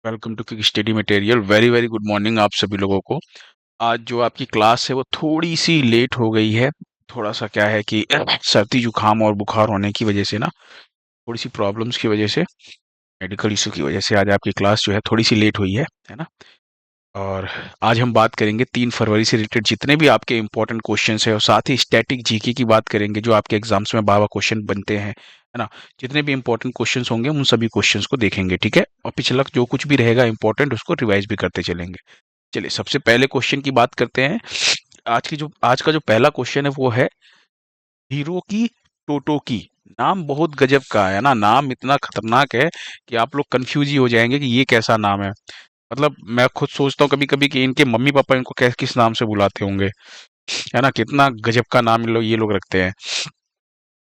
Welcome to quick study material. Very very good morning आप सभी लोगों को। आज जो आपकी क्लास है वो थोड़ी सी लेट हो गई है। थोड़ा सा क्या है कि सर्दी जुकाम और बुखार होने की वजह से ना, थोड़ी सी प्रॉब्लम्स की वजह से, मेडिकल इशू की वजह से आज आपकी क्लास जो है थोड़ी सी लेट हुई है ना। और आज हम बात करेंगे 3 फरवरी से रिलेटेड जितने भी आपके इंपॉर्टेंट क्वेश्चंस है, और साथ ही स्टैटिक जीके की बात करेंगे जो आपके एग्जाम्स में बार बार क्वेश्चन बनते हैं, है ना। जितने भी इंपॉर्टेंट क्वेश्चंस होंगे उन सभी क्वेश्चंस को देखेंगे, ठीक है। और पिछला जो कुछ भी रहेगा इंपॉर्टेंट उसको रिवाइज भी करते चलेंगे। चलिए सबसे पहले क्वेश्चन की बात करते हैं। आज का जो पहला क्वेश्चन है वो है हीरो की टोटो की। नाम बहुत गजब का है ना, नाम इतना खतरनाक है कि आप लोग कंफ्यूज ही हो जाएंगे कि ये कैसा नाम है। मतलब मैं खुद सोचता हूँ कभी कभी कि इनके मम्मी पापा इनको किस नाम से बुलाते होंगे, है ना। कितना गजब का नाम ये लोग रखते हैं।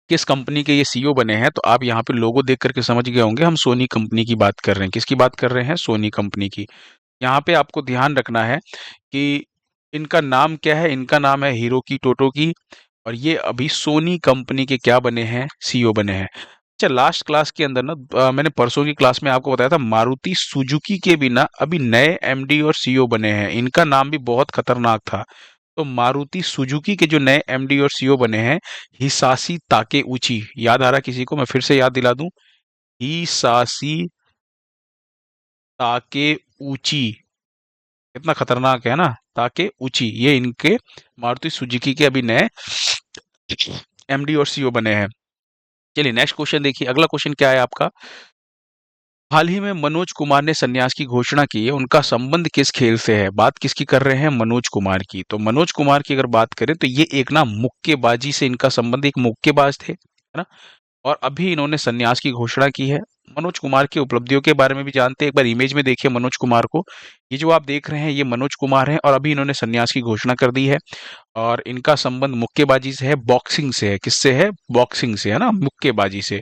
किस कंपनी के ये सीईओ बने हैं, तो आप यहाँ पे लोगो देख करके समझ गए होंगे हम सोनी कंपनी की बात कर रहे हैं। किसकी बात कर रहे हैं? सोनी कंपनी की। यहाँ पे आपको ध्यान रखना है कि इनका नाम क्या है। इनका नाम है हिरोकी टोटोकी, और ये अभी सोनी कंपनी के क्या बने हैं? सीईओ बने हैं। अच्छा, लास्ट क्लास के अंदर ना, मैंने परसों की क्लास में आपको बताया था मारुति सुजुकी के भी ना अभी नए एमडी और सीईओ बने हैं। इनका नाम भी बहुत खतरनाक था। तो मारुति सुजुकी के जो नए एमडी और सीईओ बने हैं, हिसाशी ताकेउची। याद आ रहा किसी को? मैं फिर से याद दिला दूं। हिसाशी ताकेउची। कितना खतरनाक है ना, ताके ऊंची। ये इनके मारुति सुजुकी के अभी नए एमडी और सीईओ बने हैं। चलिए नेक्स्ट क्वेश्चन देखिए। अगला क्वेश्चन क्या है आपका? हाल ही में मनोज कुमार ने संन्यास की घोषणा की है, उनका संबंध किस खेल से है? बात किसकी कर रहे हैं? मनोज कुमार की। तो मनोज कुमार की अगर बात करें तो ये एक ना मुक्केबाजी से इनका संबंध, एक मुक्केबाज थे, है ना। और अभी इन्होंने संन्यास की घोषणा की है। मनोज कुमार की उपलब्धियों के बारे में भी जानते हैं। एक बार इमेज में देखिए मनोज कुमार को। ये जो आप देख रहे हैं ये मनोज कुमार हैं, और अभी इन्होंने संन्यास की घोषणा कर दी है। और इनका संबंध मुक्केबाजी से है, बॉक्सिंग से है। किससे है? बॉक्सिंग से, है ना, मुक्केबाजी से।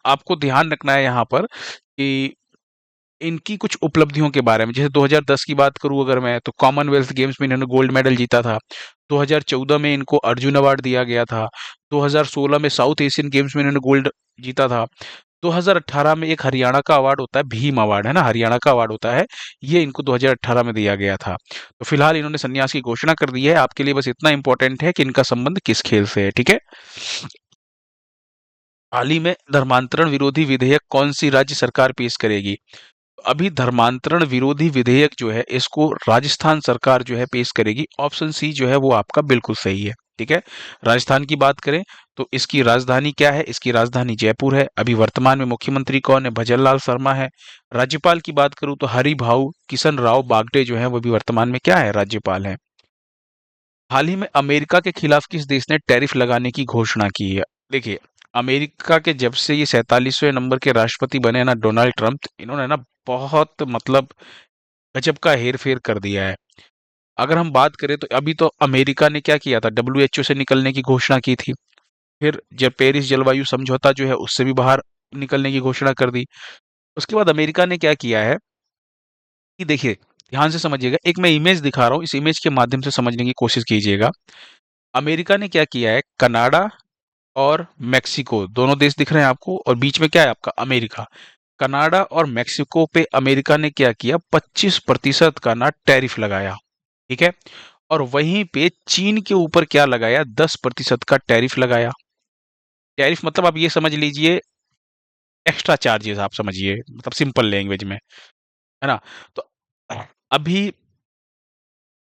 आपको ध्यान रखना है यहाँ पर कि इनकी कुछ उपलब्धियों के बारे में। जैसे 2010 की बात करूं अगर मैं, तो कॉमनवेल्थ गेम्स में इन्होंने गोल्ड मेडल जीता था। 2014 में इनको अर्जुन अवार्ड दिया गया था। 2016 में साउथ एशियन गेम्स में इन्होंने गोल्ड जीता था। 2018 में एक हरियाणा का अवार्ड होता है, भीम अवार्ड, है ना, हरियाणा का अवार्ड होता है। ये इनको 2018 में दिया गया था। तो फिलहाल इन्होंने संन्यास की घोषणा कर दी है। आपके लिए बस इतना इंपॉर्टेंट है कि इनका संबंध किस खेल से है, ठीक है। हाल ही में धर्मांतरण विरोधी विधेयक कौन सी राज्य सरकार पेश करेगी? अभी धर्मांतरण विरोधी विधेयक जो है इसको राजस्थान सरकार जो है पेश करेगी। ऑप्शन सी जो है वो आपका बिल्कुल सही है, ठीक है। राजस्थान की बात करें तो इसकी राजधानी क्या है? इसकी राजधानी जयपुर है। अभी वर्तमान में मुख्यमंत्री कौन है? भजनलाल शर्मा है। राज्यपाल की बात करूं तो हरिभाऊ किशन राव बागटे जो है वो भी वर्तमान में क्या है? राज्यपाल है। हाल ही में अमेरिका के खिलाफ किस देश ने टैरिफ लगाने की घोषणा की है? देखिए, अमेरिका के जब से ये 47वें नंबर के राष्ट्रपति बने ना, डोनाल्ड ट्रंप, इन्होंने ना बहुत मतलब गजब का हेर फेर कर दिया है। अगर हम बात करें तो अभी तो अमेरिका ने क्या किया था, डब्ल्यूएचओ से निकलने की घोषणा की थी। फिर जब पेरिस जलवायु समझौता जो है उससे भी बाहर निकलने की घोषणा कर दी। उसके बाद अमेरिका ने क्या किया है कि देखिए, ध्यान से समझिएगा। एक मैं इमेज दिखा रहा हूँ, इस इमेज के माध्यम से समझने की कोशिश कीजिएगा। अमेरिका ने क्या किया है, कनाडा और मेक्सिको दोनों देश दिख रहे हैं आपको, और बीच में क्या है आपका? अमेरिका। कनाडा और मेक्सिको पे अमेरिका ने क्या किया? 25% का ना टैरिफ लगाया, ठीक है। और वहीं पे चीन के ऊपर क्या लगाया? 10% का टैरिफ लगाया। टैरिफ मतलब आप ये समझ लीजिए एक्स्ट्रा चार्जेस, आप समझिए, मतलब सिंपल लैंग्वेज में, है ना। तो अभी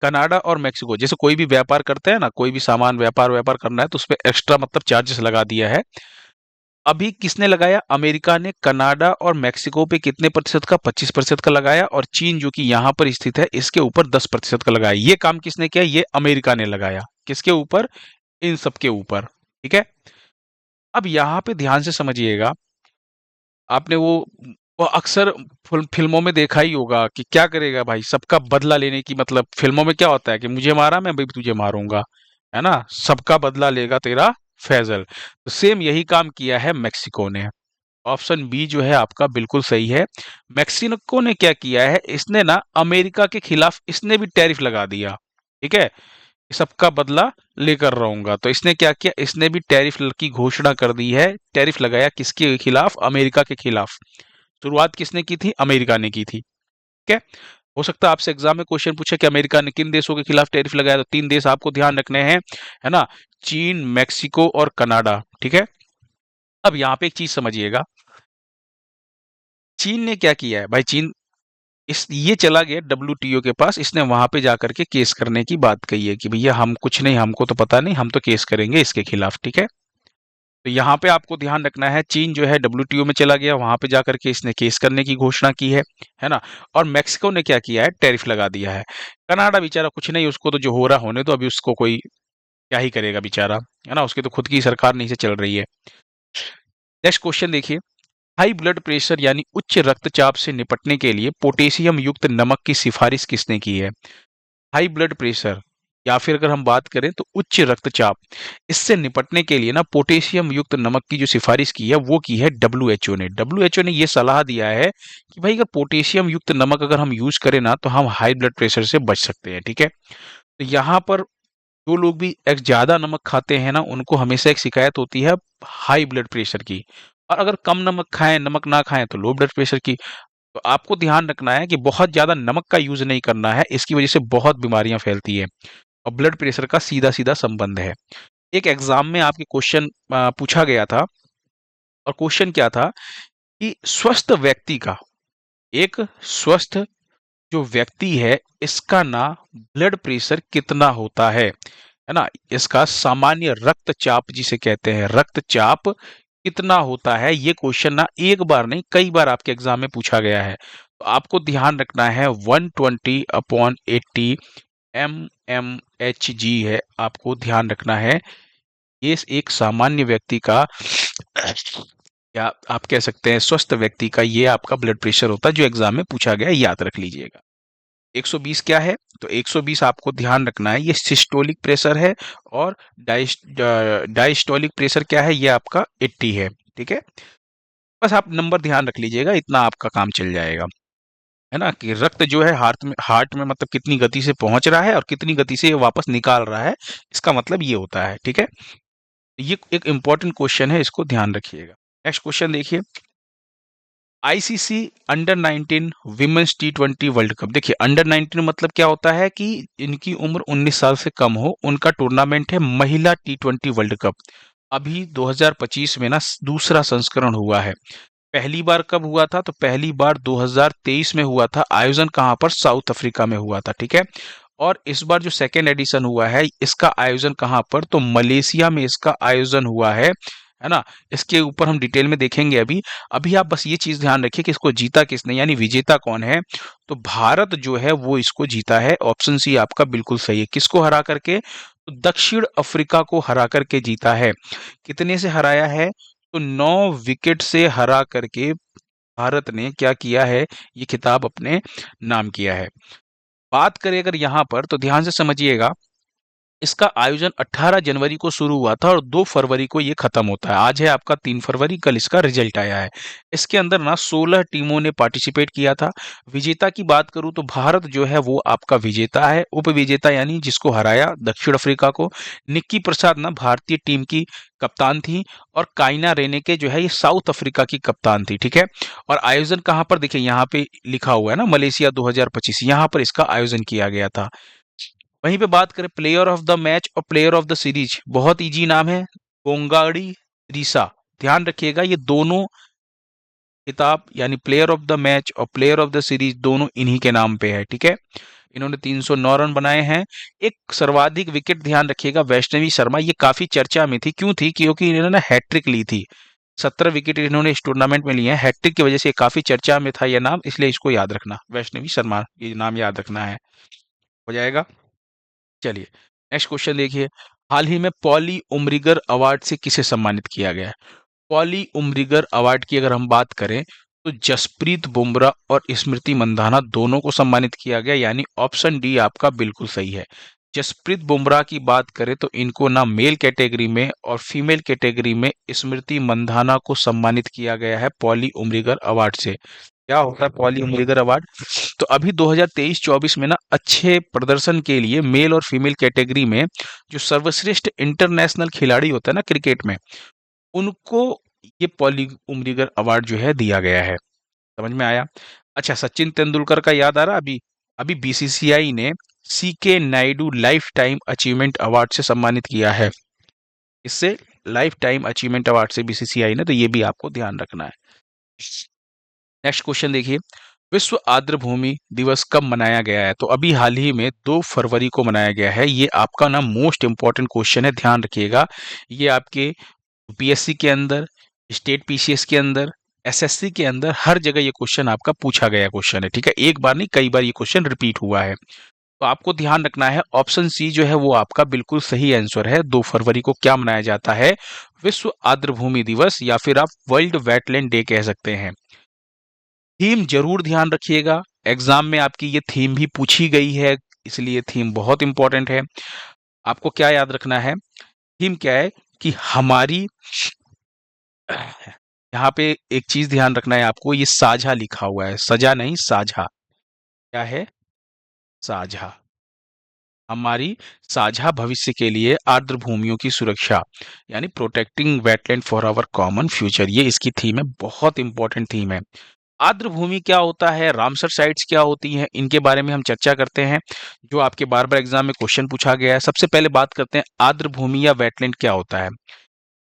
कनाडा और मेक्सिको जैसे कोई भी व्यापार करते हैं ना, कोई भी सामान व्यापार व्यापार करना है तो उस पर एक्स्ट्रा मतलब चार्जेस लगा दिया है। अभी किसने लगाया? अमेरिका ने कनाडा और मेक्सिको पे कितने प्रतिशत का? 25% का लगाया। और चीन जो कि यहाँ पर स्थित है इसके ऊपर 10% का लगाया। ये काम किसने किया? ये अमेरिका ने लगाया। किसके ऊपर? इन सब के ऊपर, ठीक है। अब यहाँ पे ध्यान से समझिएगा। आपने वो अक्सर फिल्मों में देखा ही होगा कि क्या करेगा भाई, सबका बदला लेने की, मतलब फिल्मों में क्या होता है कि मुझे मारा मैं भी तुझे मारूंगा, है ना, सबका बदला लेगा तेरा फैजल। तो सेम यही काम किया है मेक्सिको ने। ऑप्शन बी जो है आपका बिल्कुल सही है। मेक्सिको ने क्या किया है, इसने ना अमेरिका के खिलाफ इसने भी टैरिफ लगा दिया, ठीक है। सबका बदला लेकर रहूंगा, तो इसने क्या किया? इसने भी टैरिफ की घोषणा कर दी है। टैरिफ लगाया किसके खिलाफ? अमेरिका के खिलाफ। शुरुआत किसने की थी? अमेरिका ने की थी। ठीक है। हो सकता है आपसे एग्जाम में क्वेश्चन पूछे कि अमेरिका ने किन देशों के खिलाफ टैरिफ लगाया, तो 3 देश आपको ध्यान रखने हैं, है ना, चीन, मैक्सिको और कनाडा, ठीक है। अब यहाँ पे एक चीज समझिएगा, चीन ने क्या किया है भाई, चीन इस ये चला गया डब्ल्यूटीओ के पास, इसने वहां पे जाकर के केस करने की बात कही है कि भैया हम कुछ नहीं, हमको तो पता नहीं, हम तो केस करेंगे इसके खिलाफ, ठीक है। तो यहाँ पे आपको ध्यान रखना है, चीन जो है डब्ल्यूटीओ में चला गया, वहां पे जाकर के इसने केस करने की घोषणा की है ना। और मैक्सिको ने क्या किया है, टैरिफ लगा दिया है। कनाडा बेचारा कुछ नहीं, उसको तो जो हो रहा होने दो, अभी उसको कोई क्या ही करेगा बेचारा, है ना, उसकी तो खुद की सरकार नहीं से चल रही है। नेक्स्ट क्वेश्चन देखिए, हाई ब्लड प्रेशर यानी उच्च रक्तचाप से निपटने के लिए पोटेशियम युक्त नमक की सिफारिश किसने की है। हाई ब्लड प्रेशर या फिर अगर हम बात करें तो उच्च रक्तचाप, इससे निपटने के लिए ना पोटेशियम युक्त नमक की जो सिफारिश की है वो की है डब्ल्यूएचओ ने। डब्ल्यूएचओ ने ये सलाह दिया है कि भाई अगर पोटेशियम युक्त नमक अगर हम यूज करें ना तो हम हाई ब्लड प्रेशर से बच सकते हैं, ठीक है। तो यहाँ पर जो लोग भी एक ज्यादा नमक खाते हैं ना, उनको हमेशा एक शिकायत होती है हाई ब्लड प्रेशर की, और अगर कम नमक खाएं, नमक ना खाएं तो लो ब्लड प्रेशर की। तो आपको ध्यान रखना है कि बहुत ज्यादा नमक का यूज नहीं करना है, इसकी वजह से बहुत बीमारियां फैलती है और ब्लड प्रेशर का सीधा सीधा संबंध है। एक एग्जाम में आपके क्वेश्चन पूछा गया था, और क्वेश्चन क्या था कि स्वस्थ व्यक्ति का, एक स्वस्थ जो व्यक्ति है इसका ना ब्लड प्रेशर कितना होता है ना, इसका सामान्य रक्तचाप जिसे कहते हैं, रक्तचाप कितना होता है, ये क्वेश्चन ना एक बार नहीं कई बार आपके एग्जाम में पूछा गया है। तो आपको ध्यान रखना है 120/80 mmHg है, आपको ध्यान रखना है। ये एक सामान्य व्यक्ति का या आप कह सकते हैं स्वस्थ व्यक्ति का ये आपका ब्लड प्रेशर होता है, जो एग्जाम में पूछा गया है, याद रख लीजिएगा। 120 क्या है, तो 120 आपको ध्यान रखना है ये सिस्टोलिक प्रेशर है, और डायस्टोलिक प्रेशर क्या है, ये आपका 80 है, ठीक है। बस आप नंबर ध्यान रख लीजिएगा, इतना आपका काम चल जाएगा, है ना, कि रक्त जो है हार्ट में मतलब कितनी गति से पहुंच रहा है और कितनी गति से ये वापस निकाल रहा है, इसका मतलब ये होता है, ठीक है। ये एक इंपॉर्टेंट क्वेश्चन है, इसको ध्यान रखिएगा। नेक्स्ट क्वेश्चन देखिए, आईसीसी अंडर 19 विमेंस टी20 वर्ल्ड कप। देखिए अंडर 19 मतलब क्या होता है कि इनकी उम्र 19 साल से कम हो, उनका टूर्नामेंट है महिला टी20 वर्ल्ड कप। अभी 2025 में ना दूसरा संस्करण हुआ है। पहली बार कब हुआ था, तो पहली बार 2023 में हुआ था। आयोजन कहां पर, साउथ अफ्रीका में हुआ था, ठीक है। और इस बार जो सेकेंड एडिशन हुआ है, इसका आयोजन कहां पर, तो मलेशिया में इसका आयोजन हुआ है ना। इसके ऊपर हम डिटेल में देखेंगे अभी। अभी आप बस ये चीज ध्यान रखिए कि इसको जीता किसने, यानी विजेता कौन है। तो भारत जो है वो इसको जीता है। ऑप्शन सी आपका बिल्कुल सही है। किसको हरा करके, तो दक्षिण अफ्रीका को हरा करके जीता है। कितने से हराया है, तो 9 विकेट से हरा करके भारत ने क्या किया है, ये खिताब अपने नाम किया है। बात करें अगर यहाँ पर, तो ध्यान से समझिएगा, इसका आयोजन 18 जनवरी को शुरू हुआ था और 2 फरवरी को ये खत्म होता है। आज है आपका 3 फरवरी, कल इसका रिजल्ट आया है। इसके अंदर ना 16 टीमों ने पार्टिसिपेट किया था। विजेता की बात करूं तो भारत जो है वो आपका विजेता है। उपविजेता यानी जिसको हराया दक्षिण अफ्रीका को, निक्की प्रसाद ना भारतीय टीम की कप्तान थी, और काइना रेनेके जो है ये साउथ अफ्रीका की कप्तान थी, ठीक है। और आयोजन कहां पर, देखिए यहाँ पे लिखा हुआ है ना, मलेशिया 2025, यहाँ पर इसका आयोजन किया गया था। वहीं पे बात करें प्लेयर ऑफ द मैच और प्लेयर ऑफ द सीरीज, बहुत इजी नाम है, गोंगाड़ी रिसा। ध्यान रखिएगा ये दोनों किताब यानी प्लेयर ऑफ द मैच और प्लेयर ऑफ द सीरीज दोनों इन्हीं के नाम पे है, ठीक है। इन्होंने 309 रन बनाए हैं। एक सर्वाधिक विकेट ध्यान रखिएगा, वैष्णवी शर्मा, ये काफी चर्चा में थी, क्यों थी, क्योंकि इन्होंने हैट्रिक ली थी। 17 विकेट इन्होंने इस टूर्नामेंट में लिए हैं, हैट्रिक की वजह से काफी चर्चा में था यह नाम, इसलिए इसको याद रखना, वैष्णवी शर्मा ये नाम याद रखना है, हो जाएगा। चलिए नेक्स्ट क्वेश्चन देखिए, हाल ही में पॉली उमरिगर अवार्ड से किसे सम्मानित किया गया है। पॉली उमरिगर अवार्ड की अगर हम बात करें तो जसप्रीत बुमराह और स्मृति मंधाना दोनों को सम्मानित किया गया, यानी ऑप्शन डी आपका बिल्कुल सही है। जसप्रीत बुमराह की बात करें तो इनको ना मेल कैटेगरी में और फीमेल कैटेगरी में स्मृति मंधाना को सम्मानित किया गया है पॉली उमरिगर अवार्ड से। क्या होता है पॉली उमरिगर अवार्ड, तो अभी 2023-24 में ना अच्छे प्रदर्शन के लिए मेल और फीमेल कैटेगरी में जो सर्वश्रेष्ठ इंटरनेशनल खिलाड़ी होता है ना क्रिकेट में, उनको ये पॉली उमरिगर अवार्ड जो है दिया गया है। समझ में आया। अच्छा, सचिन तेंदुलकर का याद आ रहा अभी? अभी बीसीसीआई ने C K Naidu lifetime achievement award से सम्मानित किया है। इससे लाइफ टाइम अचीवमेंट अवार्ड से बीसीसीआई ने, तो ये भी आपको ध्यान रखना है। नेक्स्ट क्वेश्चन देखिए, विश्व आर्द्र भूमि दिवस कब मनाया गया है? तो अभी हाल ही में 2 फरवरी को मनाया गया है। ये आपका ना मोस्ट इंपॉर्टेंट क्वेश्चन है, ध्यान रखिएगा। ये आपके पीएससी के अंदर, स्टेट पीसीएस के अंदर, एसएससी के अंदर हर जगह ये क्वेश्चन आपका पूछा गया क्वेश्चन है, ठीक है? एक बार नहीं, कई बार ये क्वेश्चन रिपीट हुआ है। तो आपको ध्यान रखना है, ऑप्शन सी जो है वो आपका बिल्कुल सही आंसर है। 2 फरवरी को क्या मनाया जाता है? विश्व आर्द्र भूमि दिवस, या फिर आप वर्ल्ड वेटलैंड डे कह सकते हैं। थीम जरूर ध्यान रखिएगा, एग्जाम में आपकी ये थीम भी पूछी गई है, इसलिए थीम बहुत इंपॉर्टेंट है। आपको क्या याद रखना है? थीम क्या है कि हमारी, यहाँ पे एक चीज ध्यान रखना है आपको, ये साझा लिखा हुआ है, सजा नहीं, साझा। क्या है? साझा। हमारी साझा भविष्य के लिए आर्द्र भूमियों की सुरक्षा, यानी protecting wetland for our common future, ये इसकी थीम है, बहुत इंपॉर्टेंट थीम है। आर्द्र भूमि क्या होता है, रामसर साइट्स क्या होती हैं, इनके बारे में हम चर्चा करते हैं, जो आपके बार बार एग्जाम में क्वेश्चन पूछा गया है। सबसे पहले बात करते हैं आर्द्र भूमि या वेटलैंड क्या होता है।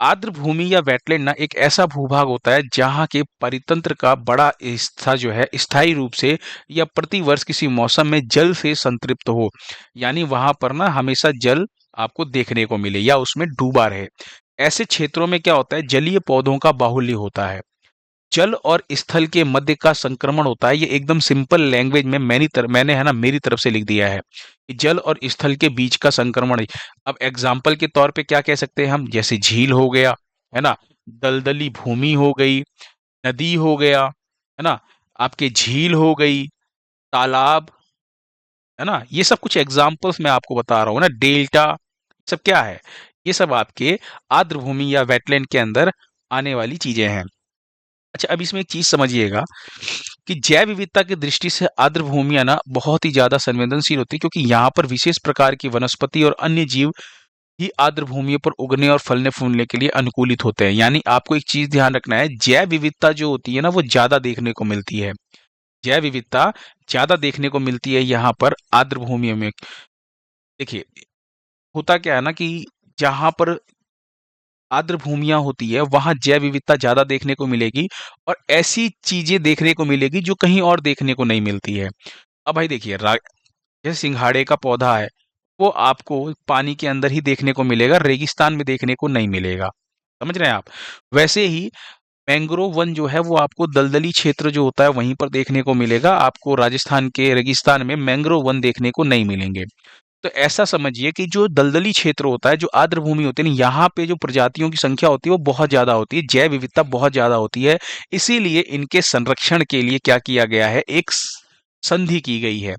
आर्द्र भूमि या वेटलैंड ना एक ऐसा भूभाग होता है जहां के परितंत्र का बड़ा हिस्सा जो है स्थायी रूप से या प्रतिवर्ष किसी मौसम में जल से संतृप्त हो, यानी वहां पर ना हमेशा जल आपको देखने को मिले या उसमें डूबा रहे। ऐसे क्षेत्रों में क्या होता है, जलीय पौधों का बाहुल्य होता है, जल और स्थल के मध्य का संक्रमण होता है। ये एकदम सिंपल लैंग्वेज में मैंने है ना मेरी तरफ से लिख दिया है कि जल और स्थल के बीच का संक्रमण है। अब एग्जाम्पल के तौर पे क्या कह सकते हैं हम, जैसे झील हो गया, है ना, दलदली भूमि हो गई, नदी हो गया, है ना, आपके झील हो गई, तालाब, है ना, ये सब कुछ एग्जाम्पल्स मैं आपको बता रहा हूँ ना, डेल्टा, सब क्या है, ये सब आपके आर्द्र भूमि या वेटलैंड के अंदर आने वाली चीजें हैं। अच्छा, अब इसमें एक चीज समझिएगा कि जैव विविधता की दृष्टि से आर्द्र भूमियां ना बहुत ही ज्यादा संवेदनशील होती है, क्योंकि यहाँ पर विशेष प्रकार की वनस्पति और अन्य जीव ही आर्द्र भूमियों पर उगने और फलने फूलने के लिए अनुकूलित होते हैं। यानी आपको एक चीज ध्यान रखना है, जैव विविधता जो होती है ना वो ज्यादा देखने को मिलती है, जैव विविधता ज्यादा देखने को मिलती है यहाँ पर आर्द्र भूमियों में। देखिए, होता क्या है ना कि जहां पर आर्द्र भूमियां होती है वहां जैव विविधता ज्यादा देखने को मिलेगी, और ऐसी चीजें देखने को मिलेगी जो कहीं और देखने को नहीं मिलती है। अब भाई देखिए, जैसे सिंघाड़े का पौधा है, वो आपको पानी के अंदर ही देखने को मिलेगा, रेगिस्तान में देखने को नहीं मिलेगा। समझ रहे हैं आप? वैसे ही मैंग्रोव वन जो है वो आपको दलदली क्षेत्र जो होता है वहीं पर देखने को मिलेगा, आपको राजस्थान के रेगिस्तान में मैंग्रोव वन देखने को नहीं मिलेंगे। तो ऐसा समझिए कि जो दलदली क्षेत्र होता है, जो आर्द्र भूमि होती है ना, यहाँ पे जो प्रजातियों की संख्या होती है वो बहुत ज्यादा होती है, जैव विविधता बहुत ज्यादा होती है। इसीलिए इनके संरक्षण के लिए क्या किया गया है, एक संधि की गई है।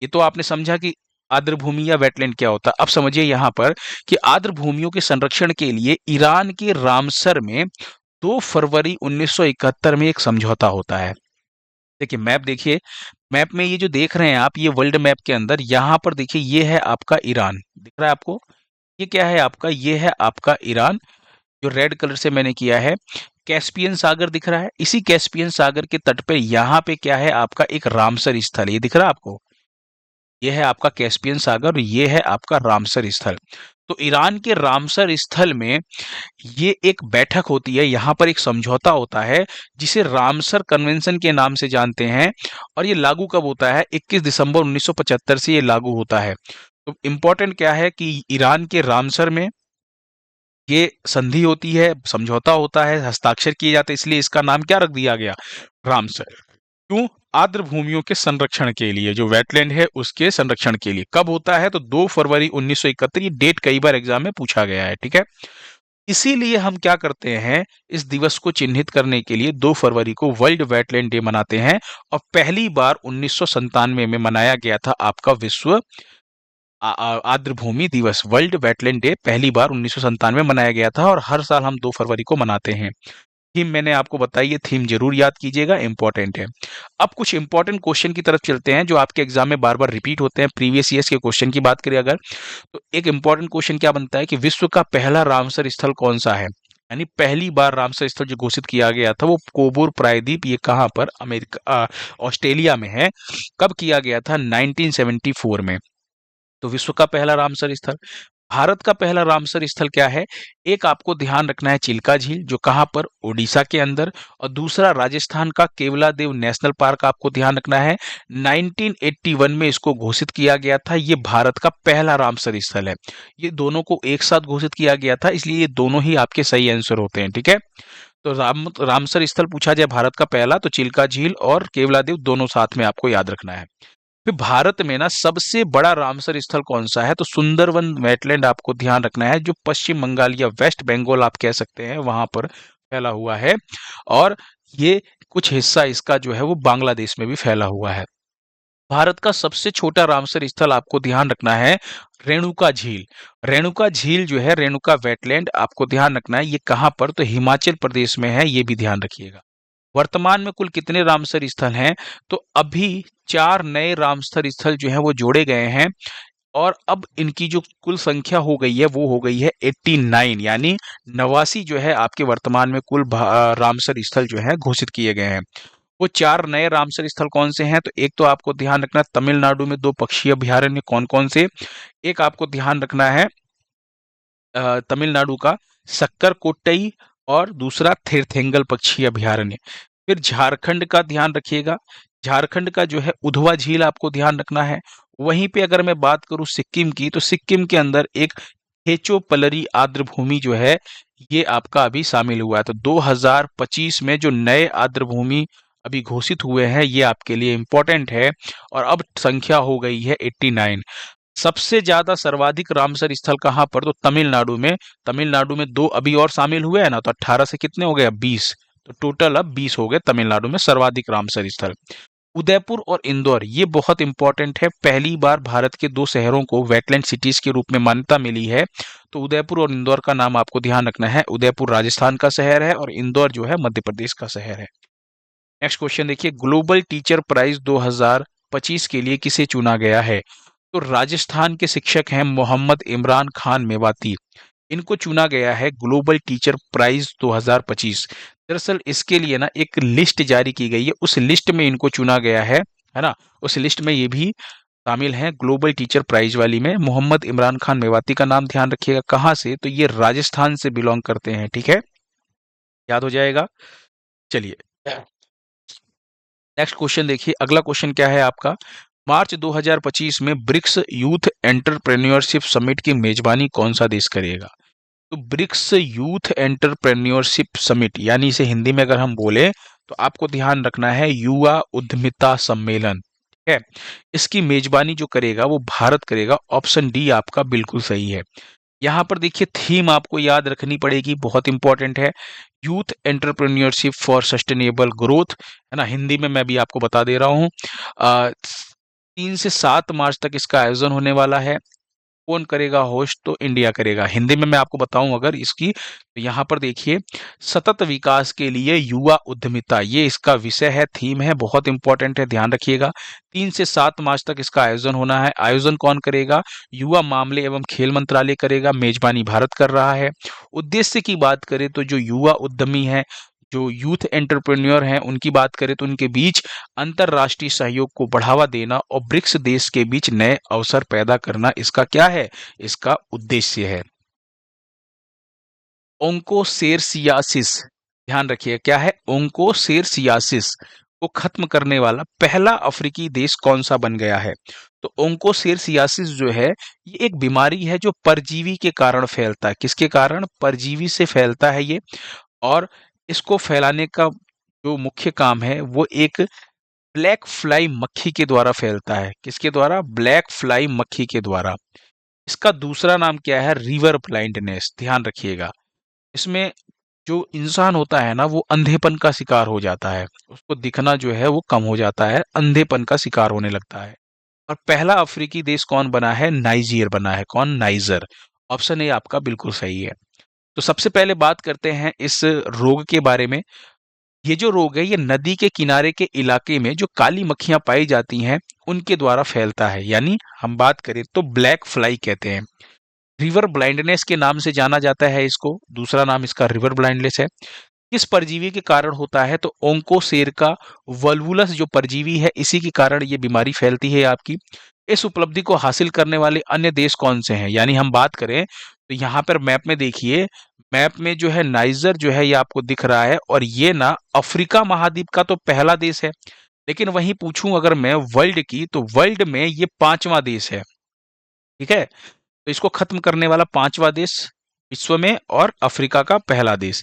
ये तो आपने समझा कि आर्द्र भूमि या वेटलैंड क्या होता है। अब समझिए यहाँ पर कि आर्द्र भूमियों के संरक्षण के लिए ईरान के रामसर में 2 फरवरी 1971 में एक समझौता होता है। देखिए मैप देखिए, मैप में ये जो देख रहे हैं आप, ये वर्ल्ड मैप के अंदर यहाँ पर देखिए, ये है आपका ईरान, दिख रहा है आपको? ये क्या है आपका, ये है आपका ईरान, जो रेड कलर से मैंने किया है। कैस्पियन सागर दिख रहा है, इसी कैस्पियन सागर के तट पे यहाँ पे क्या है आपका, एक रामसर स्थल, ये दिख रहा है आपको? ये है आपका कैस्पियन सागर और ये है आपका रामसर स्थल। तो ईरान के रामसर स्थल में ये एक बैठक होती है, यहाँ पर एक समझौता होता है जिसे रामसर कन्वेंशन के नाम से जानते हैं, और ये लागू कब होता है, 21 दिसंबर 1975 से ये लागू होता है। तो इम्पोर्टेंट क्या है कि ईरान के रामसर में ये संधि होती है, समझौता होता है, हस्ताक्षर किए जाते हैं, इसलिए इसका नाम क्या रख दिया गया, रामसर। क्यों? आर्द्र भूमियों के संरक्षण के लिए, जो वेटलैंड है उसके संरक्षण के लिए। कब होता है? तो 2 फरवरी 1971, ये डेट कई बार एग्जाम में पूछा गया है, ठीक है? इसीलिए हम क्या करते हैं, इस दिवस को चिन्हित करने के लिए 2 फरवरी को वर्ल्ड वेटलैंड डे मनाते हैं, और पहली बार 1997 में मनाया गया था आपका विश्व आर्द्र भूमि दिवस, वर्ल्ड वेटलैंड डे पहली बार 1997 में मनाया गया था, और हर साल हम 2 फरवरी को मनाते हैं। थीम मैंने आपको बताई, ये थीम जरूर याद कीजिएगा, इंपॉर्टेंट है। अब कुछ इंपॉर्टेंट क्वेश्चन की तरफ चलते हैं जो आपके एग्जाम में बार बार रिपीट होते हैं। प्रीवियस ईयर्स के क्वेश्चन की बात करें अगर, तो एक इंपॉर्टेंट क्वेश्चन क्या बनता है कि विश्व का पहला रामसर स्थल कौन सा है? यानी पहली बार रामसर स्थल जो घोषित किया गया था वो कोबूर प्रायद्वीप, ये कहाँ पर, ऑस्ट्रेलिया में है। कब किया गया था? 1974 में। तो विश्व का पहला रामसर स्थल। भारत का पहला रामसर स्थल क्या है? एक आपको ध्यान रखना है, चिल्का झील, जो कहाँ पर, ओडिशा के अंदर। और दूसरा राजस्थान का केवलादेव नेशनल पार्क आपको ध्यान रखना है। 1981 में इसको घोषित किया गया था। ये भारत का पहला रामसर स्थल है। ये दोनों को एक साथ घोषित किया गया था, इसलिए ये दोनों ही आपके सही आंसर होते हैं। ठीक है, तो रामसर स्थल पूछा जाए भारत का पहला, तो चिल्का झील और केवलादेव दोनों साथ में आपको याद रखना है। फिर भारत में ना सबसे बड़ा रामसर स्थल कौन सा है? तो सुंदरवन वेटलैंड आपको ध्यान रखना है, जो पश्चिम बंगाल या वेस्ट बंगाल आप कह सकते हैं, वहां पर फैला हुआ है। और ये कुछ हिस्सा इसका जो है वो बांग्लादेश में भी फैला हुआ है। भारत का सबसे छोटा रामसर स्थल आपको ध्यान रखना है, रेणुका झील। रेणुका झील जो है, रेणुका वेटलैंड आपको ध्यान रखना है, ये कहाँ पर, तो हिमाचल प्रदेश में है, ये भी ध्यान रखिएगा। वर्तमान में कुल कितने रामसर स्थल हैं? तो अभी 4 नए रामसर स्थल जो हैं वो जोड़े गए हैं, और अब इनकी जो कुल संख्या हो गई है वो हो गई है 89, यानी 89 जो है आपके वर्तमान में कुल रामसर स्थल जो है घोषित किए गए हैं। वो 4 नए रामसर स्थल कौन से हैं? तो एक तो आपको ध्यान रखना, तमिलनाडु में 2 पक्षी अभयारण्य कौन कौन से? एक आपको ध्यान रखना है तमिलनाडु का सक्कर कोट्टई, और दूसरा थिरथेंगल पक्षी अभयारण्य। फिर झारखंड का ध्यान रखिएगा, झारखंड का जो है उधवा झील आपको ध्यान रखना है। वहीं पे अगर मैं बात करूं सिक्किम की, तो सिक्किम के अंदर एक खेचो पलरी आर्द्र भूमि जो है, ये आपका अभी शामिल हुआ है। तो 2025 में जो नए आर्द्र भूमि अभी घोषित हुए हैं, ये आपके लिए इंपॉर्टेंट है। और अब संख्या हो गई है 89। सबसे ज्यादा सर्वाधिक रामसर स्थल कहाँ पर? तो तमिलनाडु में। तमिलनाडु में 2 अभी और शामिल हुए हैं ना, तो 18 से कितने हो गए? अब 20। तो टोटल अब 20 हो गए तमिलनाडु में सर्वाधिक रामसर स्थल। उदयपुर और इंदौर, ये बहुत इंपॉर्टेंट है। पहली बार भारत के 2 शहरों को वेटलैंड सिटीज के रूप में मान्यता मिली है। तो उदयपुर और इंदौर का नाम आपको ध्यान रखना है। उदयपुर राजस्थान का शहर है और इंदौर जो है मध्य प्रदेश का शहर है। नेक्स्ट क्वेश्चन देखिए, ग्लोबल टीचर प्राइज 2025 के लिए किसे चुना गया है? तो राजस्थान के शिक्षक हैं मोहम्मद इमरान खान मेवाती। इनको चुना गया है ग्लोबल टीचर प्राइज 2025। दरअसल इसके लिए ना एक लिस्ट जारी की गई है, उस लिस्ट में इनको चुना गया है ना। उस लिस्ट में ये भी शामिल हैं ग्लोबल टीचर प्राइज वाली में। मोहम्मद इमरान खान मेवाती का नाम ध्यान रखिएगा, कहाँ से, तो ये राजस्थान से बिलोंग करते हैं। ठीक है, याद हो जाएगा। चलिए नेक्स्ट क्वेश्चन देखिए, अगला क्वेश्चन क्या है आपका, मार्च 2025 में ब्रिक्स यूथ एंटरप्रेन्योरशिप समिट की मेजबानी कौन सा देश करेगा? तो ब्रिक्स यूथ एंटरप्रेन्योरशिप समिट, यानी इसे हिंदी में अगर हम बोले तो आपको ध्यान रखना है युवा उद्यमिता सम्मेलन। ठीक है, इसकी मेजबानी जो करेगा वो भारत करेगा। ऑप्शन डी आपका बिल्कुल सही है। यहाँ पर देखिए थीम आपको याद रखनी पड़ेगी, बहुत इंपॉर्टेंट है, youth entrepreneurship for sustainable growth, है ना। हिंदी में मैं भी आपको बता दे रहा हूँ। 3 से 7 मार्च तक इसका आयोजन होने वाला है। कौन करेगा होस्ट? तो इंडिया करेगा। हिंदी में मैं आपको बताऊं अगर इसकी, तो यहाँ पर देखिए, सतत विकास के लिए युवा उद्यमिता, ये इसका विषय है, थीम है, बहुत इंपॉर्टेंट है, ध्यान रखिएगा। 3 से 7 मार्च तक इसका आयोजन होना है। आयोजन कौन करेगा? युवा मामले एवं खेल मंत्रालय करेगा। मेजबानी भारत कर रहा है। उद्देश्य की बात करें तो जो युवा उद्यमी है, जो यूथ एंटरप्रेन्योर हैं, उनकी बात करें तो उनके बीच अंतरराष्ट्रीय सहयोग को बढ़ावा देना और ब्रिक्स देश के बीच नए अवसर पैदा करना इसका क्या है? इसका उद्देश्य है। ओंकोसेरसियासिस, ध्यान रखिए क्या है? ओंकोसेरसियासिस को खत्म करने वाला पहला अफ्रीकी देश कौन सा बन गया है? तो ओंकोसेरसियासिस जो है, ये एक बीमारी है जो परजीवी के कारण फैलता है। किसके कारण? परजीवी से फैलता है ये। और इसको फैलाने का जो मुख्य काम है वो एक ब्लैक फ्लाई मक्खी के द्वारा फैलता है। किसके द्वारा? ब्लैक फ्लाई मक्खी के द्वारा। इसका दूसरा नाम क्या है? रिवर ब्लाइंडनेस, ध्यान रखिएगा। इसमें जो इंसान होता है ना, वो अंधेपन का शिकार हो जाता है, उसको दिखना जो है वो कम हो जाता है, अंधेपन का शिकार होने लगता है। और पहला अफ्रीकी देश कौन बना है? नाइजीर बना है। कौन? नाइजर। ऑप्शन ए आपका बिल्कुल सही है। तो सबसे पहले बात करते हैं इस रोग के बारे में। ये जो रोग है, ये नदी के किनारे के इलाके में जो काली मक्खियां पाई जाती हैं, उनके द्वारा फैलता है, यानी हम बात करें तो ब्लैक फ्लाई कहते हैं। रिवर ब्लाइंडनेस के नाम से जाना जाता है इसको, दूसरा नाम इसका रिवर ब्लाइंडनेस है। किस परजीवी के कारण होता है? तो ओंकोसेरका वल्वुलस जो परजीवी है, इसी के कारण ये बीमारी फैलती है आपकी। इस उपलब्धि को हासिल करने वाले अन्य देश कौन से हैं? यानी हम बात करें तो यहाँ पर मैप में देखिए, मैप में जो है नाइजर जो है ये आपको दिख रहा है, और ये ना अफ्रीका महाद्वीप का तो पहला देश है, लेकिन वहीं पूछूं अगर मैं वर्ल्ड की, तो वर्ल्ड में ये पांचवा देश है। ठीक है, तो इसको खत्म करने वाला पांचवा देश विश्व में, और अफ्रीका का पहला देश।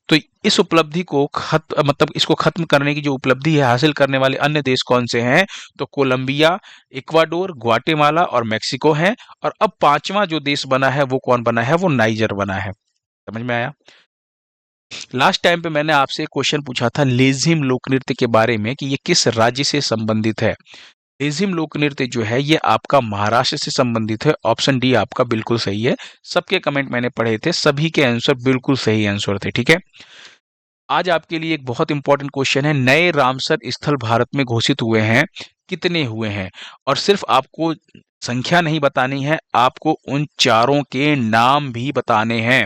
तो इस उपलब्धि को मतलब इसको खत्म करने की जो उपलब्धि है हासिल करने वाले अन्य देश कौन से हैं? तो कोलंबिया, इक्वाडोर, ग्वाटेमाला और मेक्सिको है। और अब पांचवा जो देश बना है वो कौन बना है? वो नाइजर बना है। समझ में आया? लास्ट टाइम पे मैंने आपसे एक क्वेश्चन पूछा था लेजिम लोक नृत्य के बारे में कि ये किस राज्य से संबंधित है। लेजिम लोक नृत्य जो है ये आपका महाराष्ट्र से संबंधित है। ऑप्शन डी आपका बिल्कुल सही है। सबके कमेंट मैंने पढ़े थे, सभी के आंसर बिल्कुल सही आंसर थे। ठीक है, आज आपके लिए एक बहुत इंपॉर्टेंट क्वेश्चन है, नए रामसर स्थल भारत में घोषित हुए हैं, कितने हुए हैं? और सिर्फ आपको संख्या नहीं बतानी है, आपको उन चारों के नाम भी बताने हैं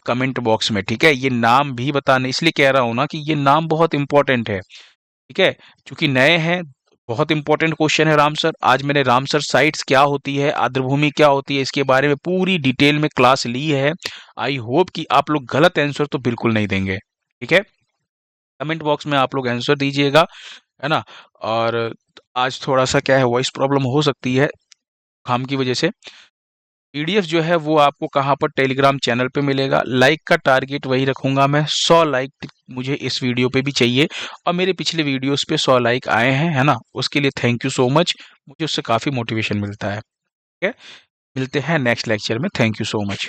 कमेंट बॉक्स में। ठीक है, ये नाम भी बताने, इसलिए कह रहा हूं ना कि ये नाम बहुत इंपॉर्टेंट है। ठीक है, क्योंकि नए हैं, बहुत इंपॉर्टेंट क्वेश्चन है रामसर। आज मैंने रामसर साइट्स क्या होती है, आर्द्रभूमि क्या होती है, इसके बारे में पूरी डिटेल में क्लास ली है। आई होप कि आप लोग गलत आंसर तो बिल्कुल नहीं देंगे। ठीक है, कमेंट बॉक्स में आप लोग आंसर दीजिएगा, है ना। और आज थोड़ा सा क्या है, वॉइस प्रॉब्लम हो सकती है काम की वजह से। पीडीएफ जो है वो आपको कहाँ पर? टेलीग्राम चैनल पे मिलेगा। लाइक का टारगेट वही रखूंगा मैं, 100 लाइक मुझे इस वीडियो पे भी चाहिए, और मेरे पिछले वीडियोस पे 100 लाइक आए हैं, है ना। उसके लिए थैंक यू सो मच, मुझे उससे काफ़ी मोटिवेशन मिलता है। ठीक है, मिलते हैं नेक्स्ट लेक्चर में। Thank you so much.